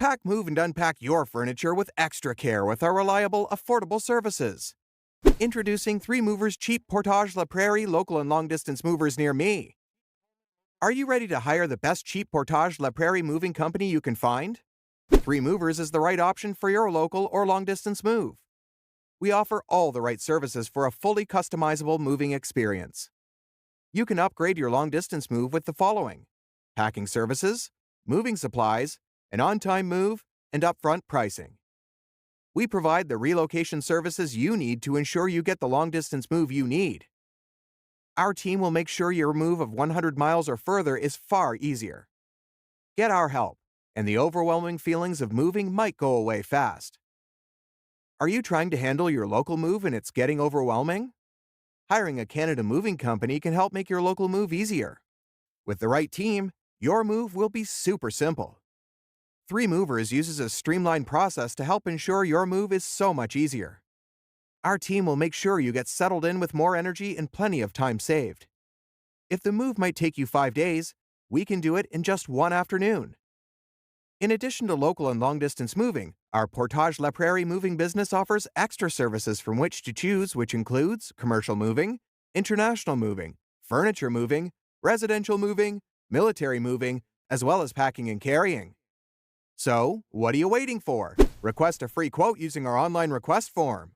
Pack, move, and unpack your furniture with extra care with our reliable, affordable services. Introducing 3 Movers Cheap Portage la Prairie local and long-distance movers near me. Are you ready to hire the best cheap Portage la Prairie moving company you can find? 3 Movers is the right option for your local or long-distance move. We offer all the right services for a fully customizable moving experience. You can upgrade your long-distance move with the following: packing services, moving supplies, an on-time move, and upfront pricing. We provide the relocation services you need to ensure you get the long-distance move you need. Our team will make sure your move of 100 miles or further is far easier. Get our help, and the overwhelming feelings of moving might go away fast. Are you trying to handle your local move and it's getting overwhelming? Hiring a Canada moving company can help make your local move easier. With the right team, your move will be super simple. 3 Movers uses a streamlined process to help ensure your move is so much easier. Our team will make sure you get settled in with more energy and plenty of time saved. If the move might take you 5 days, we can do it in just 1 afternoon. In addition to local and long-distance moving, our Portage la Prairie moving business offers extra services from which to choose, which includes commercial moving, international moving, furniture moving, residential moving, military moving, as well as packing and carrying. So, what are you waiting for? Request a free quote using our online request form.